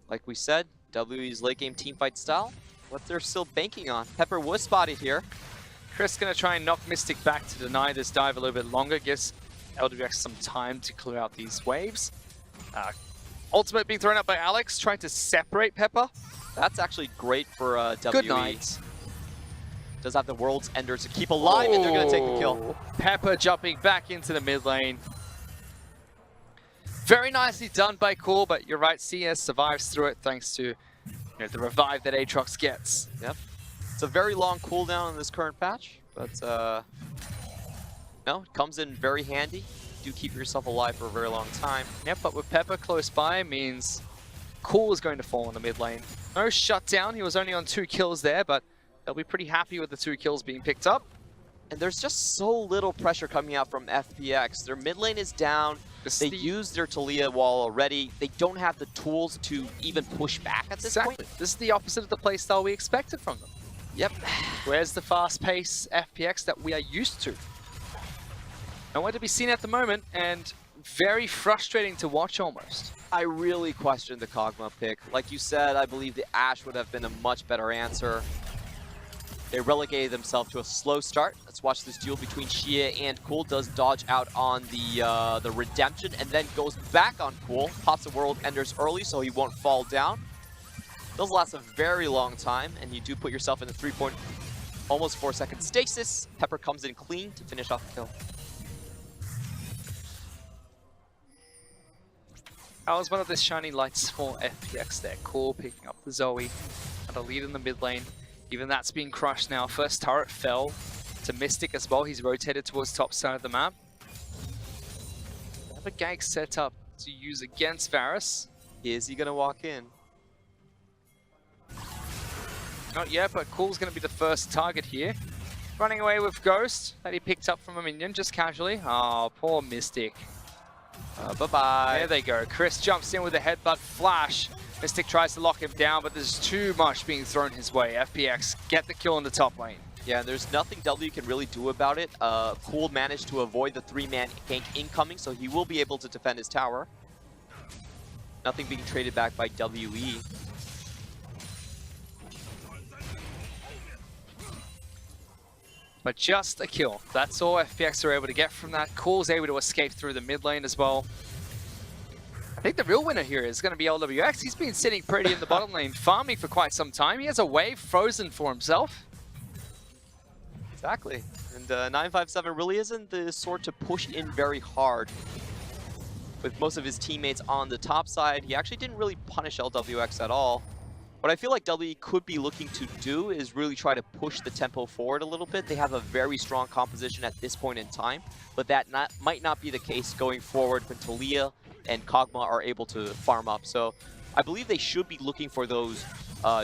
Like we said, WE's late game teamfight style, what they're still banking on. Pepper was spotted here. Chris gonna try and knock Mystic back to deny this dive a little bit longer, gives LWX some time to clear out these waves. Ultimate being thrown out by Alex, trying to separate Pepper. That's actually great for WE. Good night. Does have the World's Ender to keep alive, and they're going to take the kill. Pepper jumping back into the mid lane. Very nicely done by Cool, but you're right, CS survives through it thanks to the revive that Aatrox gets. Yep. It's a very long cooldown in this current patch, but no, it comes in very handy. Do keep yourself alive for a very long time. Yep, but with Pepper close by means Cool is going to fall in the mid lane. No shutdown, he was only on 2 kills there, but they'll be pretty happy with the 2 kills being picked up. And there's just so little pressure coming out from FPX. Their mid lane is down. They used their Talia wall already. They don't have the tools to even push back at this point. This is the opposite of the playstyle we expected from them. Yep. Where's the fast-paced FPX that we are used to? Nowhere to be seen at the moment, and very frustrating to watch almost. I really question the Kog'Maw pick. Like you said, I believe the Ashe would have been a much better answer. They relegated themselves to a slow start. Let's watch this duel between Xie and Cool. Does dodge out on the Redemption and then goes back on Cool. Pops the World Enders early so he won't fall down. Does last a very long time, and you do put yourself in the almost 4-second stasis. Pepper comes in clean to finish off the kill. That was one of the shining lights for FPX there. Cool picking up the Zoe and a lead in the mid lane. Even that's being crushed now. First turret fell to Mystic as well. He's rotated towards top side of the map. They have a gag set up to use against Varus. Is he going to walk in? Not yet, but Cool's going to be the first target here. Running away with Ghost that he picked up from a minion just casually. Oh, poor Mystic. Bye-bye. There they go. Chris jumps in with a headbutt flash. Mystic tries to lock him down, but there's too much being thrown his way. FPX get the kill in the top lane. Yeah, and there's nothing W can really do about it. Cool managed to avoid the 3-man gank incoming, so he will be able to defend his tower. Nothing being traded back by WE. But just a kill. That's all FPX are able to get from that. Cool's able to escape through the mid lane as well. I think the real winner here is going to be LWX. He's been sitting pretty in the bottom lane, farming for quite some time. He has a wave frozen for himself. Exactly. And 957 really isn't the sort to push in very hard. With most of his teammates on the top side, he actually didn't really punish LWX at all. What I feel like W could be looking to do is really try to push the tempo forward a little bit. They have a very strong composition at this point in time, but that might not be the case going forward when Talia and Kog'Maw are able to farm up. So I believe they should be looking for those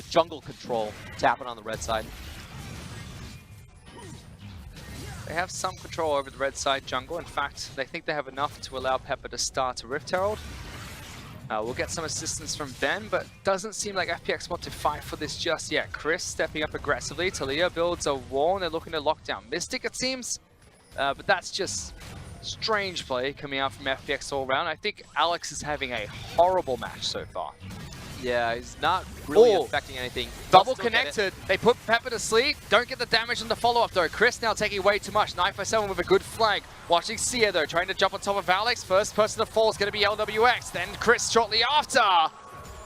jungle control to happen on the red side. They have some control over the red side jungle. In fact, they think they have enough to allow Pepper to start a Rift Herald. We'll get some assistance from Ben, but doesn't seem like FPX want to fight for this just yet. Chris stepping up aggressively. Talia builds a wall, and they're looking to lock down Mystic, it seems. But that's just strange play coming out from FPX all around. I think Alex is having a horrible match so far. Yeah, he's not really affecting anything. Double connected. They put Pepper to sleep. Don't get the damage on the follow-up though. Chris now taking way too much. 957 with a good flank. Watching Sia though, trying to jump on top of Alex. First person to fall is going to be LWX. Then Chris shortly after.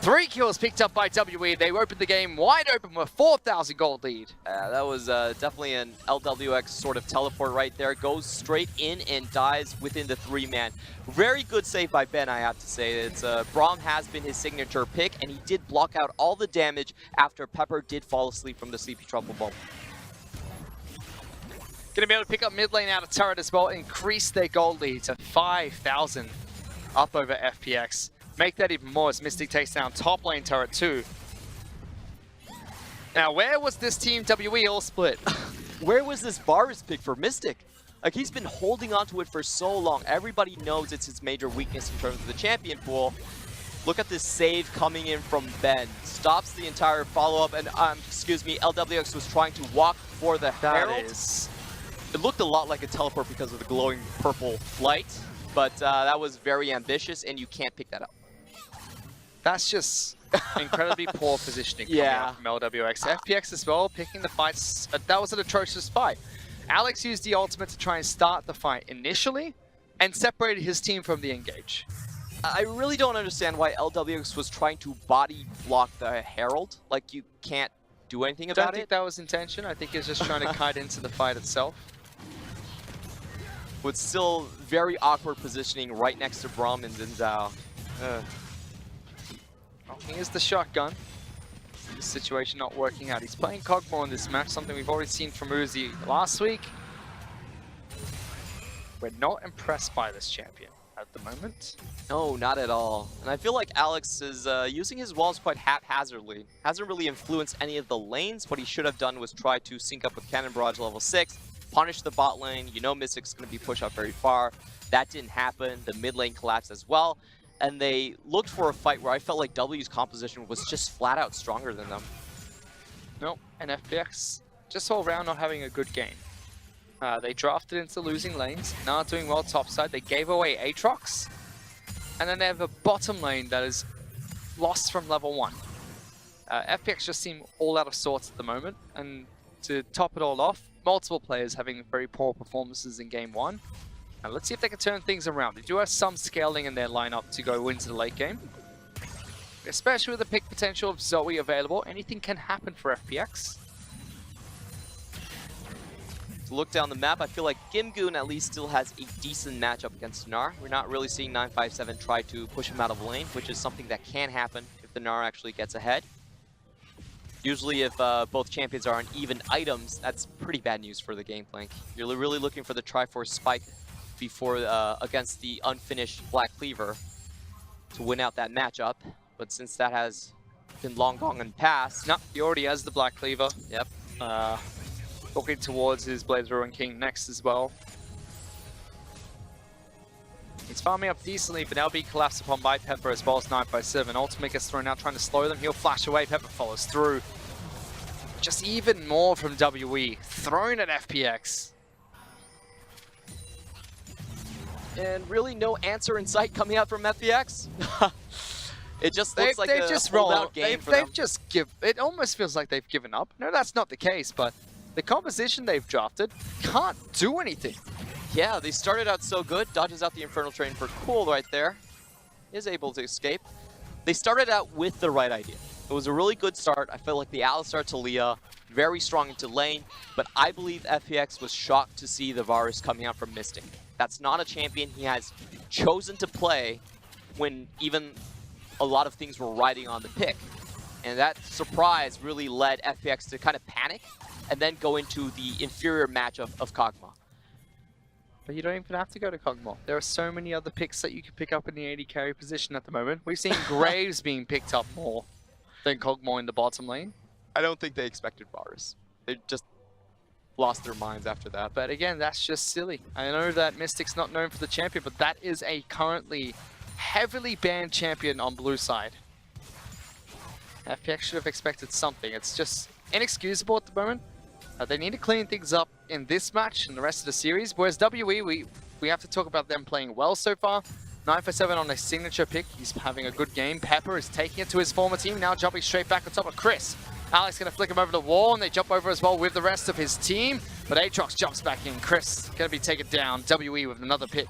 3 kills picked up by WE. They opened the game wide open with a 4,000 gold lead. That was definitely an LWX sort of teleport right there. Goes straight in and dies within the 3-man. Very good save by Ben, I have to say. It's Braum has been his signature pick, and he did block out all the damage after Pepper did fall asleep from the Sleepy Truffle Bomb. Gonna be able to pick up mid lane out of turret as well, increase their gold lead to 5,000 up over FPX. Make that even more as Mystic takes down top lane turret too. Now, where was this team WE all split? Where was this Varus pick for Mystic? Like, he's been holding on to it for so long. Everybody knows it's his major weakness in terms of the champion pool. Look at this save coming in from Ben. Stops the entire follow-up, and, excuse me, LWX was trying to walk for the Herald. It looked a lot like a teleport because of the glowing purple light, but that was very ambitious, and you can't pick that up. That's just incredibly poor positioning coming out from LWX. FPX as well, picking the fights. That was an atrocious fight. Alex used the ultimate to try and start the fight initially and separated his team from the engage. I really don't understand why LWX was trying to body block the Herald. Like, you can't do anything about it. I don't think that was intention. I think he was just trying to kite into the fight itself. With still very awkward positioning right next to Braum and Zinzao. Here's the shotgun. This situation not working out. He's playing Kog'Maw in this match, something we've already seen from Uzi last week. We're not impressed by this champion at the moment. No, not at all. And I feel like Alex is using his walls quite haphazardly. Hasn't really influenced any of the lanes. What he should have done was try to sync up with Cannon Barrage level 6, punish the bot lane. You know Mystic's going to be pushed out very far. That didn't happen. The mid lane collapsed as well. And they looked for a fight where I felt like W's composition was just flat out stronger than them. Nope, and FPX just all around not having a good game. They drafted into losing lanes, not doing well topside. They gave away Aatrox, and then they have a bottom lane that is lost from level 1. FPX just seem all out of sorts at the moment, and to top it all off, multiple players having very poor performances in game 1. Now let's see if they can turn things around. They do have some scaling in their lineup to go into the late game. Especially with the pick potential of Zoe available, anything can happen for FPX. To look down the map, I feel like Gimgoon at least still has a decent matchup against Gnar. We're not really seeing 957 try to push him out of lane, which is something that can happen if the Gnar actually gets ahead. Usually if both champions are on even items, that's pretty bad news for the Gangplank. You're really looking for the Triforce Spike before against the unfinished Black Cleaver to win out that matchup. But since that has been long gone and past... No, he already has the Black Cleaver. Yep. Looking towards his Blaze Ruin King next as well. He's farming up decently, but now being collapsed upon by Pepper as well as 957. Ultimate gets thrown out, trying to slow them. He'll flash away. Pepper follows through. Just even more from WE. Thrown at FPX. And really no answer in sight coming out from FPX. It just looks like a holdout game for them. It almost feels like they've given up. No, that's not the case, but the composition they've drafted can't do anything. Yeah, they started out so good. Dodges out the Infernal Train for cool right there. Is able to escape. They started out with the right idea. It was a really good start. I felt like the Alistar Talia, very strong into lane, but I believe FPX was shocked to see the Varus coming out from Mystic. That's not a champion he has chosen to play when even a lot of things were riding on the pick. And that surprise really led FPX to kind of panic and then go into the inferior match of Kog'Maw. But you don't even have to go to Kog'Maw. There are so many other picks that you can pick up in the AD carry position at the moment. We've seen Graves being picked up more than Kog'Maw in the bottom lane. I don't think they expected Varus. They just lost their minds after that. But again, that's just silly. I know that Mystic's not known for the champion, but that is a currently heavily banned champion on blue side. FPX should have expected something. It's just inexcusable at the moment. They need to clean things up in this match and the rest of the series. Whereas WE, we have to talk about them playing well so far. 947 on a signature pick. He's having a good game. Pepper is taking it to his former team, now jumping straight back on top of Chris. Alex going to flick him over the wall, and they jump over as well with the rest of his team. But Aatrox jumps back in. Chris going to be taken down. WE with another pick.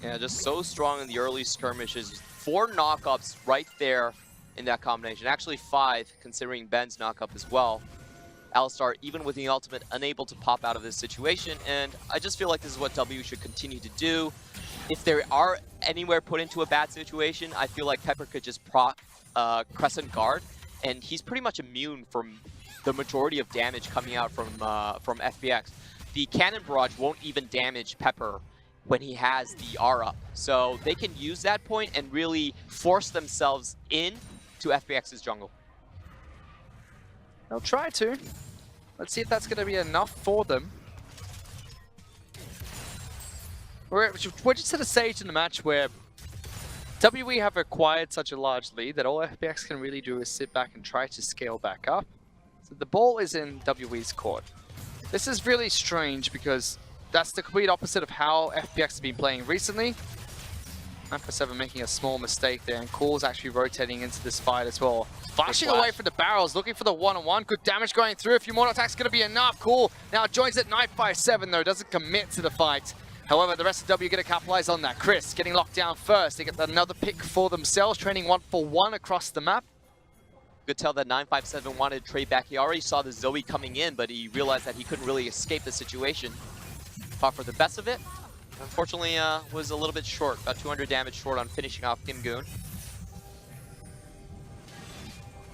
Yeah, just so strong in the early skirmishes. 4 knockups right there in that combination. Actually 5, considering Ben's knockup as well. Alistar, even with the ultimate, unable to pop out of this situation. And I just feel like this is what W should continue to do. If they are anywhere put into a bad situation, I feel like Pepper could just proc Crescent Guard. And he's pretty much immune from the majority of damage coming out from FPX. The Cannon Barrage won't even damage Pepper when he has the R up. So they can use that point and really force themselves in to FPX's jungle. They'll try to. Let's see if that's going to be enough for them. We're just at a stage in the match where WE have acquired such a large lead that all FPX can really do is sit back and try to scale back up. So the ball is in WE's court. This is really strange because that's the complete opposite of how FPX has been playing recently. 947 making a small mistake there, and Cool's actually rotating into this fight as well. Flashing away from the barrels, looking for the one-on-one. Good damage going through. A few more attacks going to be enough. Cool now joins at 957 though, doesn't commit to the fight. However, the rest of W going to capitalize on that. Chris getting locked down first. They get another pick for themselves, training 1-for-1 across the map. You could tell that 957 wanted to trade back. He already saw the Zoe coming in, but he realized that he couldn't really escape the situation. Fought for the best of it. Unfortunately, was a little bit short, about 200 damage short on finishing off Kim Goon.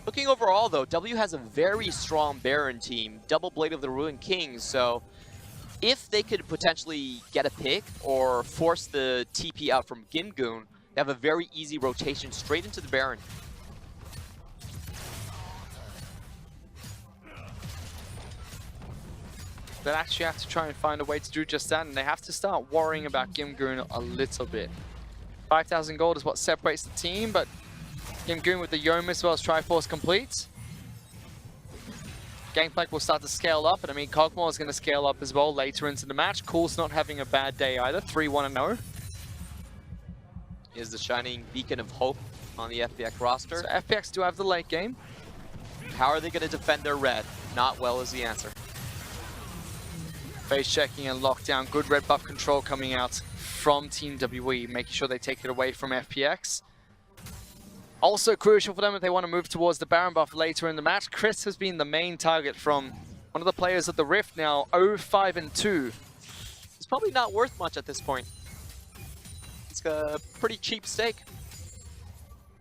Looking overall, though, W has a very strong Baron team, double Blade of the Ruined King, so if they could potentially get a pick or force the TP out from Gimgoon, they have a very easy rotation straight into the Baron. They actually have to try and find a way to do just that, and they have to start worrying about Gimgoon a little bit. 5,000 gold is what separates the team, but Gimgoon with the Yoma as well as Triforce complete. Gangplank will start to scale up, and I mean, Kog'Maw is going to scale up as well later into the match. Cool's not having a bad day either, 3-1-0. Is the shining beacon of hope on the FPX roster. So FPX do have the late game. How are they going to defend their red? Not well is the answer. Face checking and lockdown. Good red buff control coming out from Team WE, making sure they take it away from FPX. Also crucial for them if they want to move towards the Baron buff later in the match. Chris has been the main target from one of the players of the Rift now, 0-5-2. It's probably not worth much at this point. It's a pretty cheap stake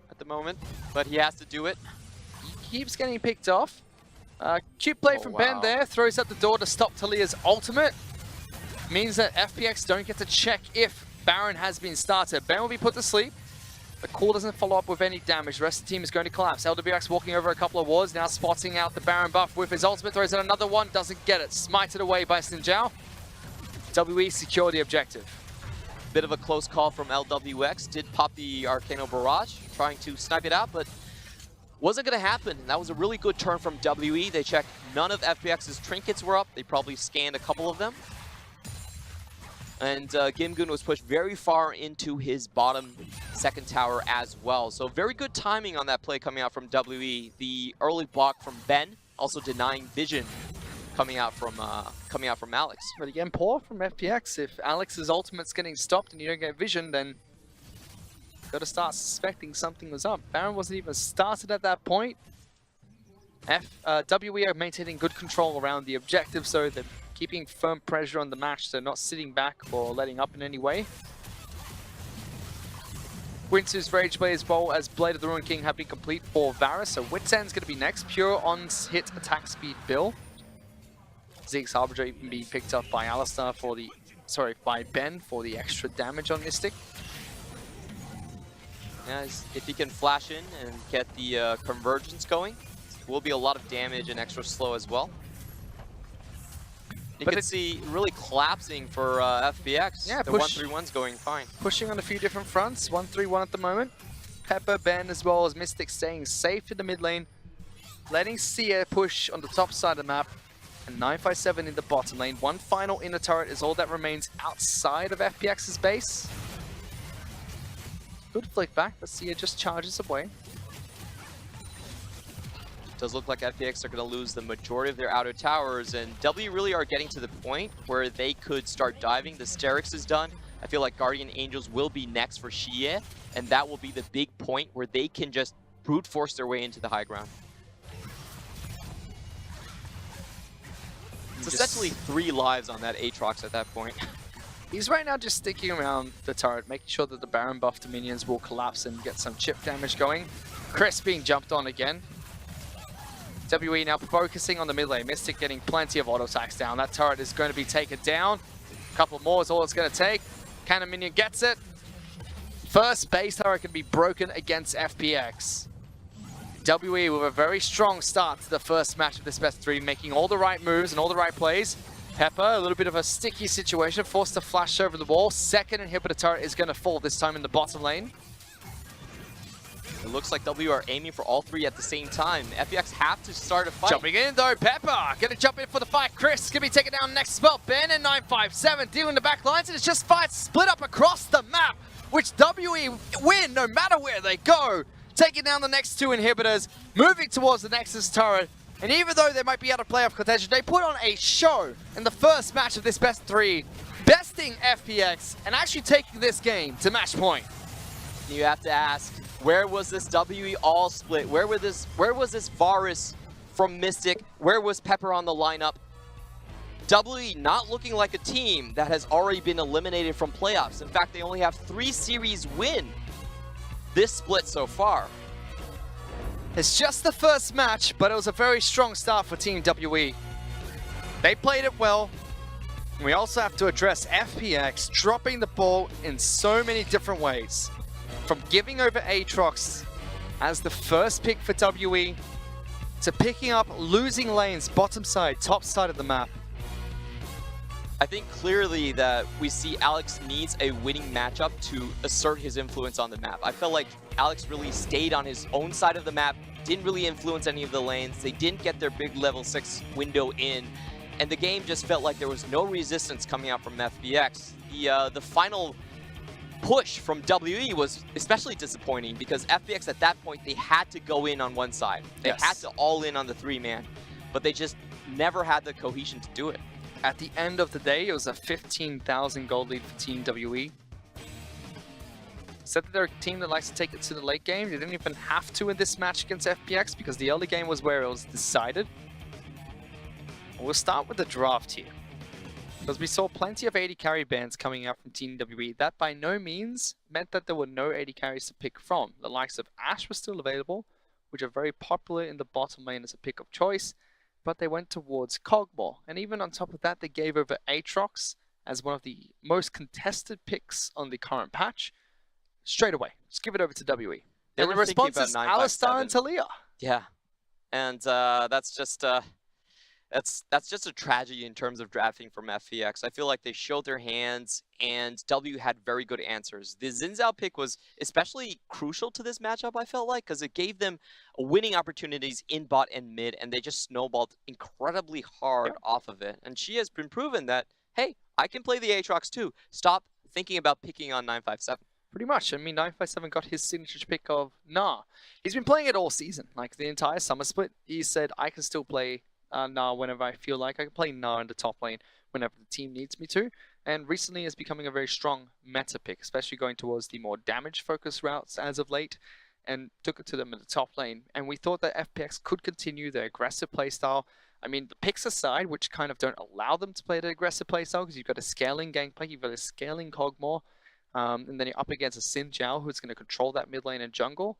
at the moment, but he has to do it. He keeps getting picked off. Cute play from Ben there, throws out the door to stop Talia's ultimate. Means that FPX don't get to check if Baron has been started. Ben will be put to sleep. The Cool doesn't follow up with any damage. The rest of the team is going to collapse. LWX walking over a couple of wards, now spotting out the Baron buff with his ultimate. Throws out another one, doesn't get it. Smited away by Sinjao. WE secure the objective. bit of a close call from LWX. Did pop the Arcano Barrage, trying to snipe it out, but wasn't going to happen. And that was a really good turn from WE. They checked none of FPX's trinkets were up. They probably scanned a couple of them. And Gimgun was pushed very far into his bottom second tower as well. So very good timing on that play coming out from WE. The early block from Ben, also denying vision coming out from Alex. But again, poor from FPX. If Alex's ultimate's getting stopped and you don't get vision, then got to start suspecting something was up. Baron wasn't even started at that point. WE are maintaining good control around the objective, so they're keeping firm pressure on the match. They're not sitting back or letting up in any way. Winter's Rage Blaze Bowl as Blade of the Ruin King have been complete for Varus, so Witsend's going to be next. Pure on hit attack speed Bill. Zeke's Harbinger even being picked up by Alistar for the, by Ben for the extra damage on Mystic. As if he can flash in and get the convergence going, it will be a lot of damage and extra slow as well. You can see really collapsing for FPX. Yeah, the 1-3-1's going fine. Pushing on a few different fronts, 1-3-1 at the moment. Pepper, Ben, as well as Mystic staying safe in the mid lane. Letting Sia push on the top side of the map. And 957 in the bottom lane. One final inner turret is all that remains outside of FPX's base. Good flick back, but Sia just charges away. Does look like FPX are going to lose the majority of their outer towers, and W really are getting to the point where they could start diving. The Sterix is done. I feel like Guardian Angels will be next for Xie, and that will be the big point where they can just brute force their way into the high ground. It's essentially 3 lives on that Aatrox at that point. He's right now just sticking around the turret, making sure that the Baron buffed minions will collapse and get some chip damage going. Chris being jumped on again. WE now focusing on the mid lane. Mystic getting plenty of auto attacks down. That turret is going to be taken down. A couple more is all it's going to take. Cannon minion gets it. First base turret can be broken against FPX. WE with a very strong start to the first match of this best 3, making all the right moves and all the right plays. Pepper, a little bit of a sticky situation, forced to flash over the wall. Second inhibitor turret is going to fall, this time in the bottom lane. It looks like W are aiming for all 3 at the same time. FPX have to start a fight. Jumping in though, Pepper gonna jump in for the fight. Chris gonna be taken down next spell. Ben and 957 dealing the back lines, and it's just fights split up across the map, which WE win no matter where they go. Taking down the next 2 inhibitors, moving towards the Nexus turret. And even though they might be out of playoff contention, they put on a show in the first match of this best 3, besting FPX and actually taking this game to match point. You have to ask, where was this WE all split? Where was this Varus from Mystic? Where was Pepper on the lineup? WE not looking like a team that has already been eliminated from playoffs. In fact, they only have 3 series win this split so far. It's just the first match, but it was a very strong start for Team WE. They played it well. And we also have to address FPX dropping the ball in so many different ways. From giving over Aatrox as the first pick for WE, to picking up losing lanes bottom side, top side of the map. I think clearly that we see Alex needs a winning matchup to assert his influence on the map. I felt like Alex really stayed on his own side of the map, didn't really influence any of the lanes. They didn't get their big level 6 window in, and the game just felt like there was no resistance coming out from FPX. The final push from WE was especially disappointing because FPX at that point, they had to go in on one side. They had to all in on the 3-man, but they just never had the cohesion to do it. At the end of the day, it was a 15,000 gold lead for Team WE. Said that they're a team that likes to take it to the late game. They didn't even have to in this match against FPX because the early game was where it was decided. We'll start with the draft here, because we saw plenty of 80 carry bans coming out from Team WE. That by no means meant that there were no 80 carries to pick from. The likes of Ashe were still available, which are very popular in the bottom lane as a pick of choice, but they went towards Kog'Maw. And even on top of that, they gave over Aatrox as one of the most contested picks on the current patch. Straight away, just give it over to WE. They And the were thinking response about is Alistar and 957. Talia. Yeah, and that's just That's just a tragedy in terms of drafting from FPX. I feel like they showed their hands, and W had very good answers. The Xin Zhao pick was especially crucial to this matchup, I felt like, because it gave them winning opportunities in bot and mid, and they just snowballed incredibly hard off of it. And she has been proven that, hey, I can play the Aatrox too. Stop thinking about picking on 957. Pretty much. I mean, 957 got his signature pick of Nah. He's been playing it all season, like the entire summer split. He said, I can still play Nah whenever I feel like. I can play Nah in the top lane whenever the team needs me to. And recently is becoming a very strong meta pick, especially going towards the more damage-focused routes as of late, and took it to them in the top lane. And we thought that FPX could continue their aggressive playstyle. I mean, the picks aside, which kind of don't allow them to play the aggressive playstyle, because you've got a scaling gameplay, you've got a scaling Kog'Maw, and then you're up against a Xin Zhao who's going to control that mid lane and jungle.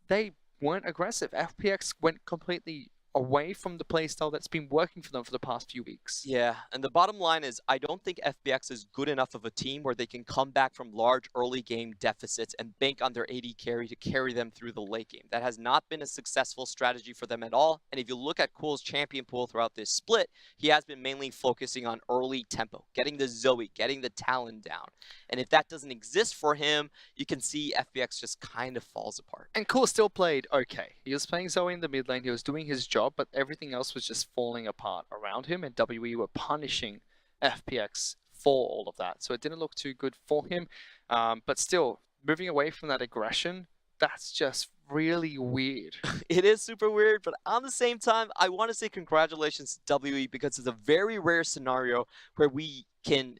They weren't aggressive. FPX went completely away from the playstyle that's been working for them for the past few weeks. Yeah, and the bottom line is I don't think FPX is good enough of a team where they can come back from large early game deficits and bank on their AD carry to carry them through the late game. That has not been a successful strategy for them at all. And if you look at Cool's champion pool throughout this split, he has been mainly focusing on early tempo, getting the Zoe, getting the Talon down. And if that doesn't exist for him, you can see FPX just kind of falls apart. And Cool still played okay. He was playing Zoe in the mid lane, he was doing his job, but everything else was just falling apart around him, and WE were punishing FPX for all of that. So it didn't look too good for him, but still, moving away from that aggression, that's just really weird. It is super weird, but at the same time, I want to say congratulations to WE because it's a very rare scenario where we can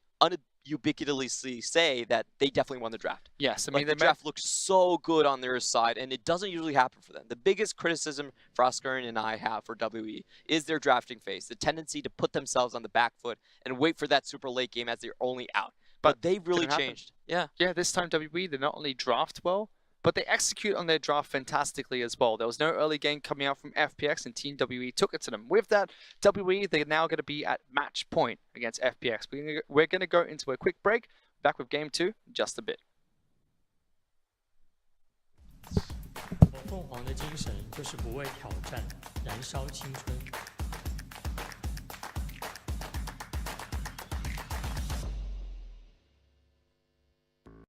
ubiquitously say that they definitely won the draft. Yes, I mean, mean, the draft looked so good on their side, and it doesn't usually happen for them. The biggest criticism Froskerin and I have for WE is their drafting phase, the tendency to put themselves on the back foot and wait for that super late game as they're only out. But they've really changed. Yeah. Yeah, this time WE, they not only draft well, but they execute on their draft fantastically as well. There was no early game coming out from FPX, and Team WE took it to them. With that, WE, they're now going to be at match point against FPX. We're going to go into a quick break. Back with Game 2 in just a bit. 凤凰的精神就是不畏挑战，燃烧青春。